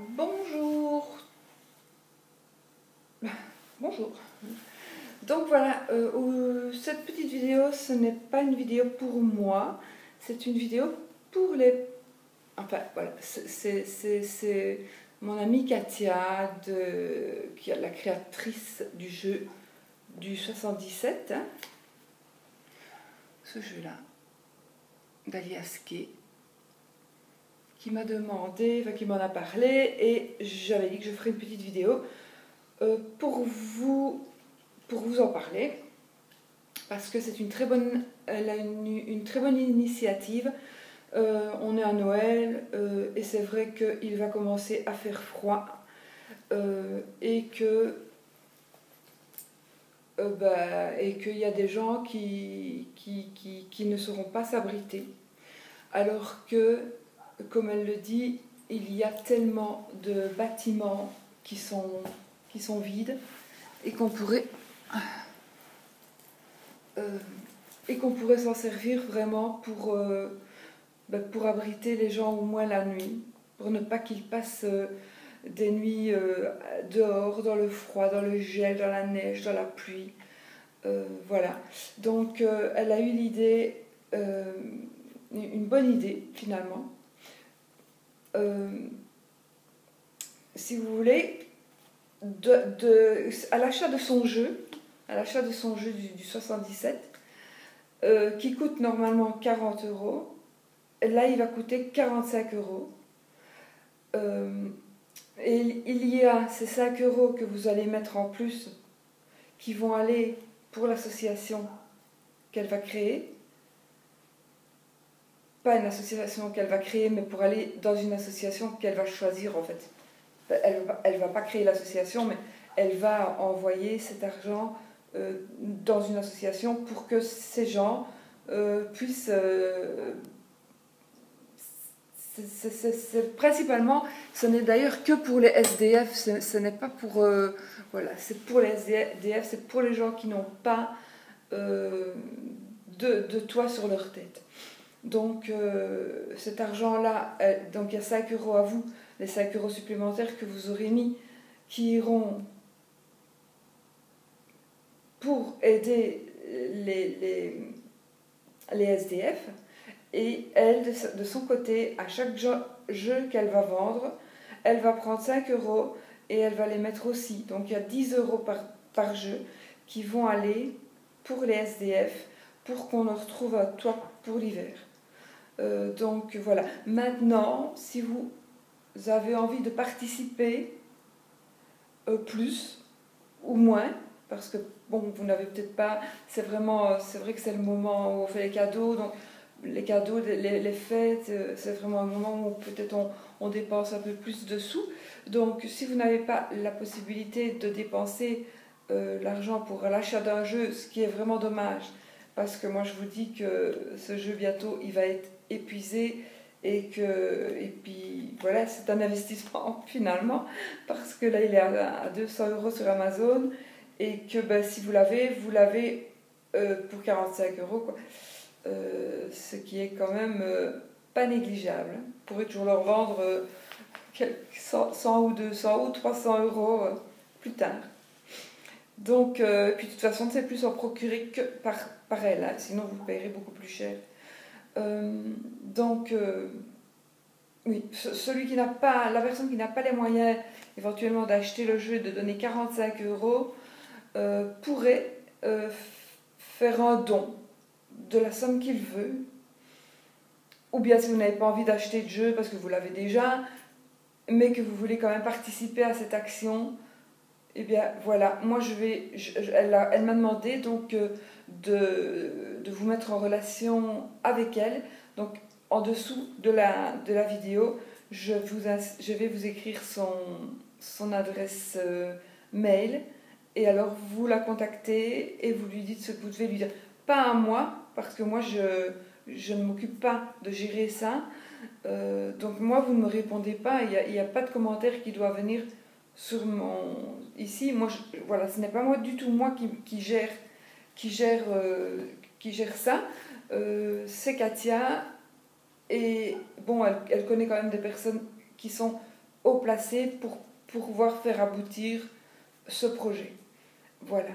Bonjour. Bonjour. Donc voilà, cette petite vidéo, ce n'est pas une vidéo pour moi, c'est une vidéo pour les... Enfin voilà, c'est mon amie Katia, qui est la créatrice du jeu du 77, hein, ce jeu-là, d'Aliasqué, qui m'a demandé, enfin qui m'en a parlé, et j'avais dit que je ferais une petite vidéo pour vous en parler, parce que c'est une très bonne, elle a une très bonne initiative. On est à Noël et c'est vrai qu'il va commencer à faire froid et qu'il y a des gens qui ne sauront pas s'abriter, alors que, comme elle le dit, il y a tellement de bâtiments qui sont vides et qu'on pourrait s'en servir vraiment pour abriter les gens au moins la nuit, pour ne pas qu'ils passent des nuits dehors, dans le froid, dans le gel, dans la neige, dans la pluie. Voilà. Donc elle a eu l'idée, une bonne idée finalement. Si vous voulez, à l'achat de son jeu, du 77, qui coûte normalement 40 €, là il va coûter 45 €. Et il y a ces 5 € que vous allez mettre en plus qui vont aller pour l'association qu'elle va créer. Pas une association qu'elle va créer, mais pour aller dans une association qu'elle va choisir en fait. Elle va pas créer l'association, mais elle va envoyer cet argent dans une association pour que ces gens puissent... principalement, ce n'est d'ailleurs que pour les SDF, ce n'est pas pour... voilà, c'est pour les SDF, c'est pour les gens qui n'ont pas de toit sur leur tête. Donc cet argent-là, donc il y a 5 € à vous, les 5 € supplémentaires que vous aurez mis, qui iront pour aider les SDF. Et elle, de son côté, à chaque jeu qu'elle va vendre, elle va prendre 5 € et elle va les mettre aussi. Donc il y a 10 € par jeu qui vont aller pour les SDF, pour qu'on leur trouve un toit pour l'hiver. Donc voilà. Maintenant, si vous avez envie de participer plus ou moins, parce que bon, vous n'avez peut-être pas, c'est vrai que c'est le moment où on fait les cadeaux, donc les cadeaux, les fêtes, c'est vraiment un moment où peut-être on dépense un peu plus de sous. Donc si vous n'avez pas la possibilité de dépenser l'argent pour l'achat d'un jeu, ce qui est vraiment dommage, parce que moi je vous dis que ce jeu bientôt il va être épuisé, et puis voilà, c'est un investissement finalement, parce que là il est à 200 € sur Amazon, et que ben, si vous l'avez pour 45 € quoi. Ce qui est quand même pas négligeable. Vous pourrez toujours leur vendre 100 ou 200 ou 300 € plus tard. Donc, puis de toute façon, c'est plus en procurer que par elle, hein, sinon vous payerez beaucoup plus cher. Donc, oui, la personne qui n'a pas les moyens éventuellement d'acheter le jeu et de donner 45 € pourrait faire un don de la somme qu'il veut. Ou bien si vous n'avez pas envie d'acheter de jeu parce que vous l'avez déjà, mais que vous voulez quand même participer à cette action, eh bien voilà, moi elle m'a demandé donc de vous mettre en relation avec elle. Donc en dessous de la vidéo, je vais vous écrire son adresse mail, et alors vous la contactez et vous lui dites ce que vous devez lui dire. Pas à moi, parce que moi je ne m'occupe pas de gérer ça. Donc moi vous ne me répondez pas, il n'y a pas de commentaire qui doit venir sur ici. Moi voilà, ce n'est pas moi du tout moi qui gère ça. C'est Katia, et bon, elle connaît quand même des personnes qui sont haut placé pour pouvoir faire aboutir ce projet. Voilà.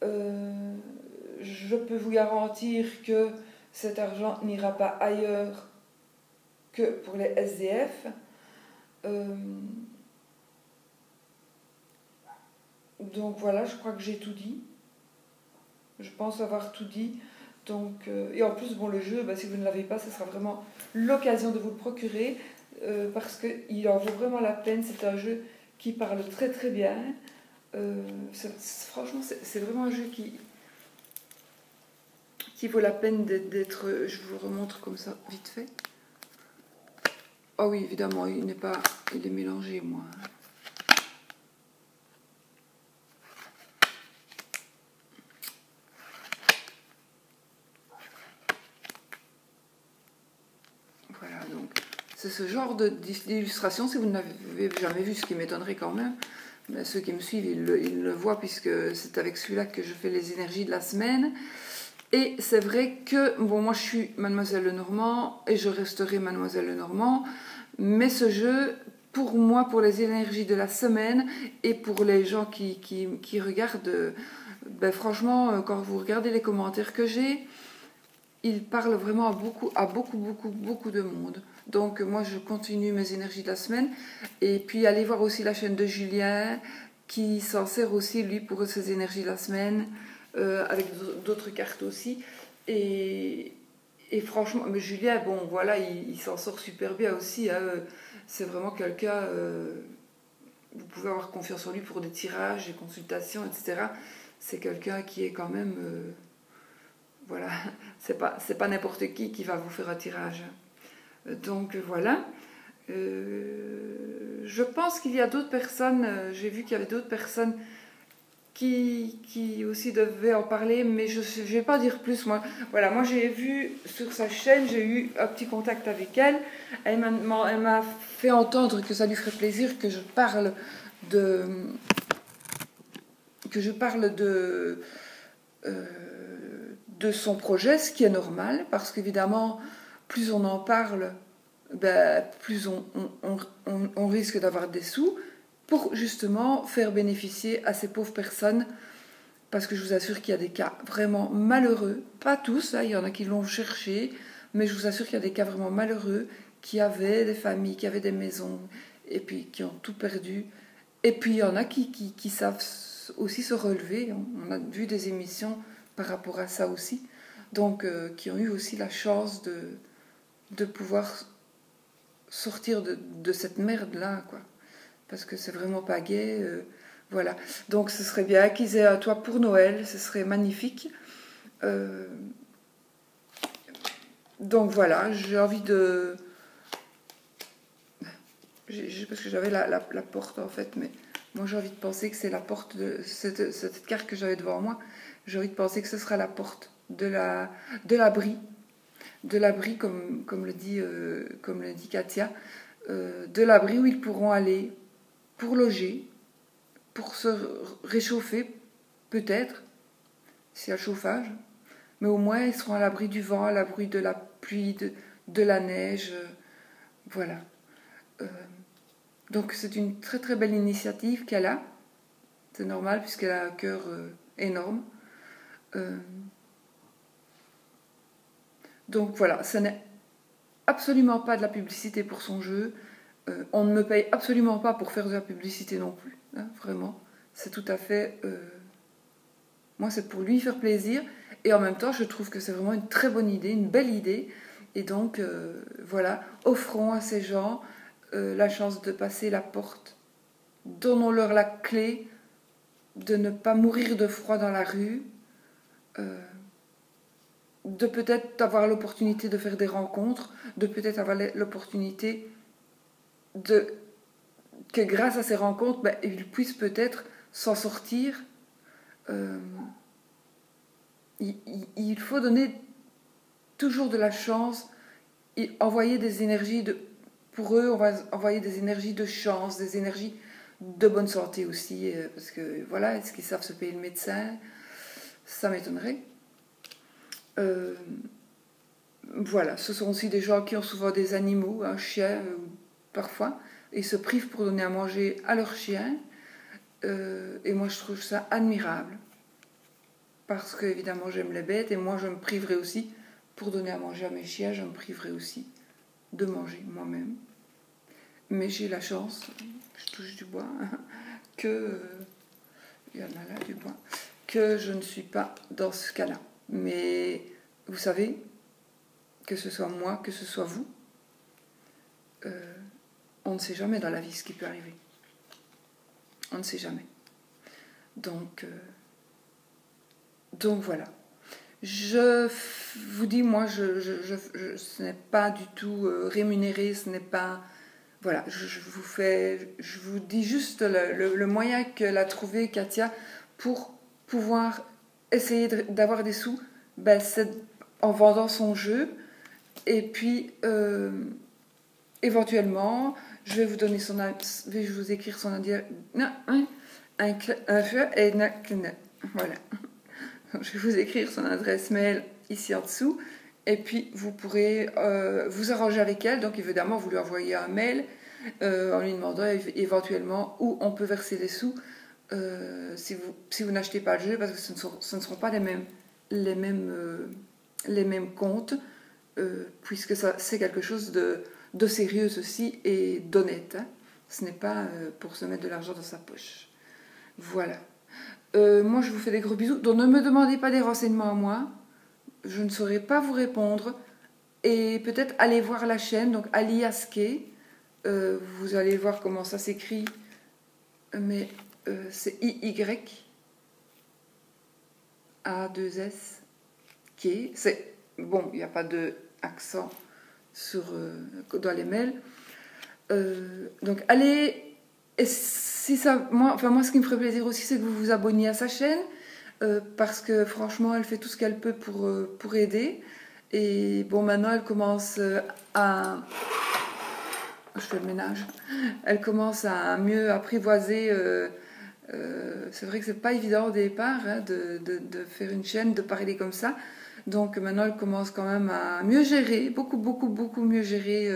Je peux vous garantir que cet argent n'ira pas ailleurs que pour les SDF. Donc voilà, je crois que j'ai tout dit. Je pense avoir tout dit. Donc, et en plus, bon, le jeu, si vous ne l'avez pas, ce sera vraiment l'occasion de vous le procurer parce qu'il en vaut vraiment la peine. C'est un jeu qui parle très très bien. Franchement, c'est vraiment un jeu qui vaut la peine d'être... Je vous le remontre comme ça, vite fait. Ah oui, évidemment, il est mélangé, moi. Voilà, donc, c'est ce genre d'illustration, si vous n'avez jamais vu, ce qui m'étonnerait quand même. Mais ceux qui me suivent, ils le voient, puisque c'est avec celui-là que je fais les énergies de la semaine. Et c'est vrai que, bon, moi je suis Mademoiselle Lenormand, et je resterai Mademoiselle Lenormand, mais ce jeu, pour moi, pour les énergies de la semaine, et pour les gens qui regardent, franchement, quand vous regardez les commentaires que j'ai, il parle vraiment à beaucoup de monde. Donc moi je continue mes énergies de la semaine. Et puis allez voir aussi la chaîne de Julien, qui s'en sert aussi lui pour ses énergies de la semaine, avec d'autres cartes aussi. Et franchement, mais Julien, bon voilà, il s'en sort super bien aussi. Hein. C'est vraiment quelqu'un, vous pouvez avoir confiance en lui pour des tirages, des consultations, etc. C'est quelqu'un qui est quand même... voilà, c'est pas n'importe qui va vous faire un tirage. Donc voilà. Je pense qu'il y a d'autres personnes, j'ai vu qu'il y avait d'autres personnes qui aussi devaient en parler, mais je ne vais pas dire plus. Moi j'ai vu sur sa chaîne, j'ai eu un petit contact avec elle. Elle m'a fait entendre que ça lui ferait plaisir que je parle de son projet, ce qui est normal, parce qu'évidemment, plus on en parle, plus on risque d'avoir des sous pour justement faire bénéficier à ces pauvres personnes, parce que je vous assure qu'il y a des cas vraiment malheureux, pas tous, hein, il y en a qui l'ont cherché, mais je vous assure qu'il y a des cas vraiment malheureux, qui avaient des familles, qui avaient des maisons, et puis qui ont tout perdu, et puis il y en a qui savent aussi se relever. On a vu des émissions par rapport à ça aussi, donc qui ont eu aussi la chance de pouvoir sortir de cette merde-là, quoi. Parce que c'est vraiment pas gai. Voilà. Donc ce serait bien qu'ils aient un toit pour Noël, ce serait magnifique. Donc voilà, j'ai envie de... Parce que j'avais la porte en fait, mais moi j'ai envie de penser que c'est la porte de cette carte que j'avais devant moi. J'ai envie de penser que ce sera la porte de l'abri. De l'abri, comme le dit Katia, de l'abri où ils pourront aller pour loger, pour se réchauffer, peut-être, s'il y a le chauffage, mais au moins ils seront à l'abri du vent, à l'abri de la pluie, de la neige, voilà. Donc c'est une très très belle initiative qu'elle a, c'est normal puisqu'elle a un cœur énorme. Donc voilà, ça n'est absolument pas de la publicité pour son jeu. On ne me paye absolument pas pour faire de la publicité non plus, hein, vraiment. C'est tout à fait... moi, c'est pour lui faire plaisir. Et en même temps, je trouve que c'est vraiment une très bonne idée, une belle idée. Et donc, voilà, offrons à ces gens la chance de passer la porte. Donnons-leur la clé de ne pas mourir de froid dans la rue. De peut-être avoir l'opportunité de faire des rencontres, de peut-être avoir l'opportunité que grâce à ces rencontres, ils puissent peut-être s'en sortir. Il faut donner toujours de la chance et envoyer des énergies pour eux, on va envoyer des énergies de chance, des énergies de bonne santé aussi, parce que voilà, est-ce qu'ils savent se payer le médecin? Ça m'étonnerait. Voilà, ce sont aussi des gens qui ont souvent des animaux, un chien parfois, et se privent pour donner à manger à leurs chiens. Et moi, je trouve ça admirable. Parce que, évidemment, j'aime les bêtes et moi, je me priverai aussi, pour donner à manger à mes chiens, je me priverai aussi de manger moi-même. Mais j'ai la chance, je touche du bois, que, il y en a là du bois, que je ne suis pas dans ce cas-là. Mais vous savez, que ce soit moi, que ce soit vous, on ne sait jamais dans la vie ce qui peut arriver. On ne sait jamais. Donc voilà. Je vous dis, moi, ce n'est pas du tout rémunéré, ce n'est pas... Voilà, je vous dis juste le moyen qu'elle a trouvé, Katia, pour pouvoir essayer d'avoir des sous, ben, c'est en vendant son jeu. Et puis, éventuellement, je vais vous donner je vais vous écrire son adresse. Voilà. Je vais vous écrire son adresse mail ici en dessous. Et puis, vous pourrez vous arranger avec elle. Donc, évidemment, vous lui envoyez un mail en lui demandant éventuellement où on peut verser les sous si vous n'achetez pas le jeu, parce que ce ne seront pas les mêmes comptes, puisque c'est quelque chose de sérieux aussi et d'honnête. Hein. Ce n'est pas pour se mettre de l'argent dans sa poche. Voilà. Moi, je vous fais des gros bisous. Donc, ne me demandez pas des renseignements à moi. Je ne saurais pas vous répondre. Et peut-être aller voir la chaîne, donc Ali Askey. Vous allez voir comment ça s'écrit. Mais c'est I-Y-A-2-S. C'est bon, il n'y a pas d'accent dans les mails. Donc, allez... Et si ça, moi, ce qui me ferait plaisir aussi, c'est que vous vous abonniez à sa chaîne, parce que franchement, elle fait tout ce qu'elle peut pour aider. Et bon, maintenant, elle commence à... Je fais le ménage. Elle commence à mieux apprivoiser. C'est vrai que c'est pas évident au départ, hein, de faire une chaîne, de parler comme ça. Donc maintenant, elle commence quand même à mieux gérer, beaucoup mieux gérer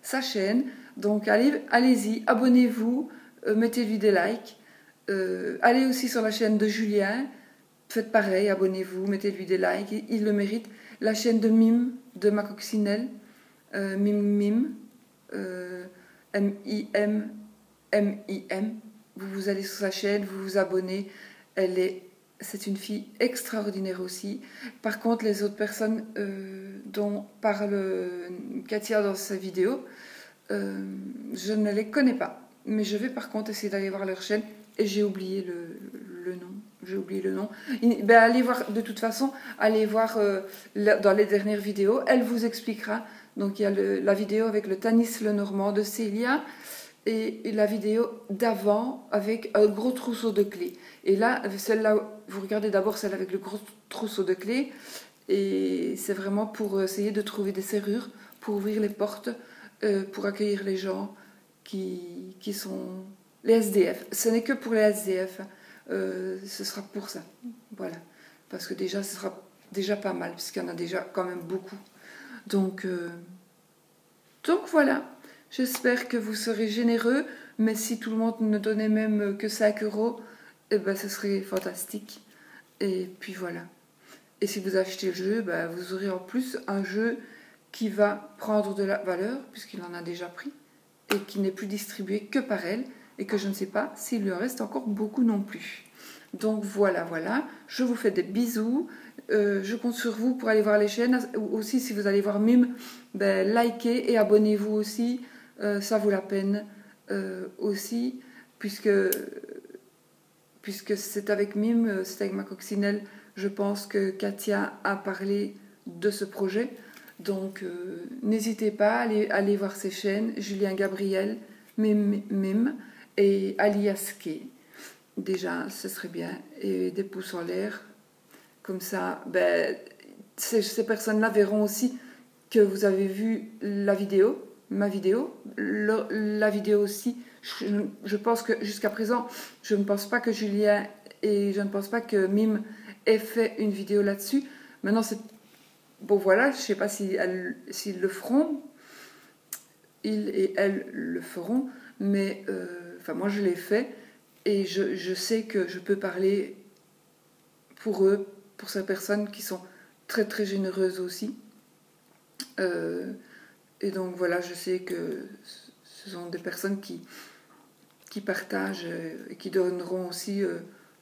sa chaîne. Donc allez-y, abonnez-vous. Mettez-lui des likes. Allez aussi sur la chaîne de Julien. Faites pareil, abonnez-vous, mettez-lui des likes. Il le mérite. La chaîne de Mime, de ma coccinelle. Mime. M-I-M. M-I-M. Vous allez sur sa chaîne, vous vous abonnez. C'est une fille extraordinaire aussi. Par contre, les autres personnes dont parle Katia dans sa vidéo, je ne les connais pas. Mais je vais par contre essayer d'aller voir leur chaîne. Et j'ai oublié le nom. J'ai oublié le nom. Allez voir, de toute façon, allez voir dans les dernières vidéos. Elle vous expliquera. Donc il y a la vidéo avec le Tanis le Normand de Célia. Et la vidéo d'avant avec un gros trousseau de clés. Et là, celle-là, vous regardez d'abord celle avec le gros trousseau de clés. Et c'est vraiment pour essayer de trouver des serrures, pour ouvrir les portes, pour accueillir les gens qui sont les SDF. Ce n'est que pour les SDF, ce sera pour ça. Voilà. Parce que déjà, ce sera déjà pas mal, puisqu'il y en a déjà quand même beaucoup. Donc voilà. J'espère que vous serez généreux, mais si tout le monde ne donnait même que 5 €, eh ben, ce serait fantastique. Et puis voilà. Et si vous achetez le jeu, vous aurez en plus un jeu qui va prendre de la valeur, puisqu'il en a déjà pris, et qui n'est plus distribué que par elle, et que je ne sais pas s'il lui en reste encore beaucoup non plus. Donc voilà. Je vous fais des bisous. Je compte sur vous pour aller voir les chaînes. Aussi, si vous allez voir Mime, likez et abonnez-vous aussi. Ça vaut la peine aussi, puisque c'est avec Mime, c'est avec ma coccinelle, je pense que Katia a parlé de ce projet. Donc n'hésitez pas à aller voir ces chaînes, Julien Gabriel, Mime et Ali Askey. Déjà, ce serait bien. Et des pouces en l'air. Comme ça, ces personnes-là verront aussi que vous avez vu la vidéo, ma vidéo, la vidéo aussi. Je pense que jusqu'à présent, je ne pense pas que Julien et je ne pense pas que Mime ait fait une vidéo là-dessus. Maintenant, c'est bon, voilà, je ne sais pas s'ils le feront. ils et elles le feront, mais enfin moi je l'ai fait et je sais que je peux parler pour eux, pour ces personnes qui sont très très généreuses aussi. Et donc voilà, je sais que ce sont des personnes qui partagent et qui donneront aussi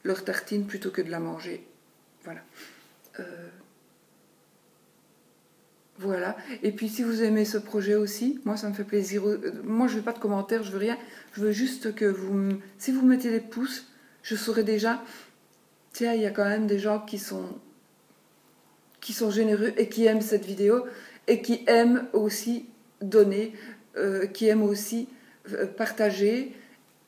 leur tartine plutôt que de la manger. Voilà. Voilà. Et puis si vous aimez ce projet aussi, moi ça me fait plaisir. Moi je veux pas de commentaires, je veux rien. Je veux juste que si vous mettez des pouces, je saurai déjà. Tiens, il y a quand même des gens qui sont généreux et qui aiment cette vidéo et qui aiment aussi donner, qui aiment aussi partager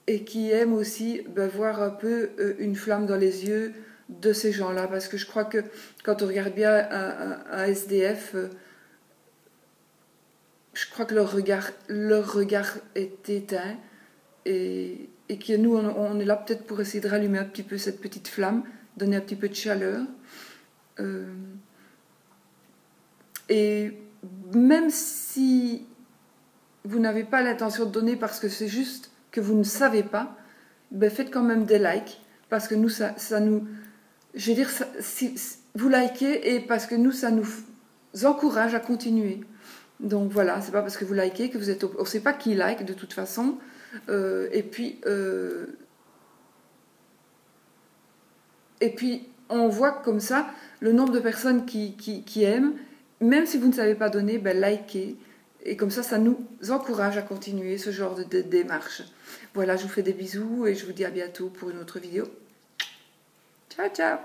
et qui aiment aussi voir un peu une flamme dans les yeux de ces gens-là. Parce que je crois que quand on regarde bien un SDF, je crois que leur regard est éteint et que nous, on est là peut-être pour essayer de rallumer un petit peu cette petite flamme, donner un petit peu de chaleur. Et même si vous n'avez pas l'intention de donner parce que c'est juste que vous ne savez pas, faites quand même des likes parce que nous, ça nous... Je veux dire, si vous likez et parce que nous, ça nous encourage à continuer. Donc voilà, c'est pas parce que vous likez que vous êtes... On ne sait pas qui like de toute façon. Et puis, on voit comme ça le nombre de personnes qui aiment. Même si vous ne savez pas donner, likez. Et comme ça nous encourage à continuer ce genre de démarche. Voilà, je vous fais des bisous et je vous dis à bientôt pour une autre vidéo. Ciao, ciao!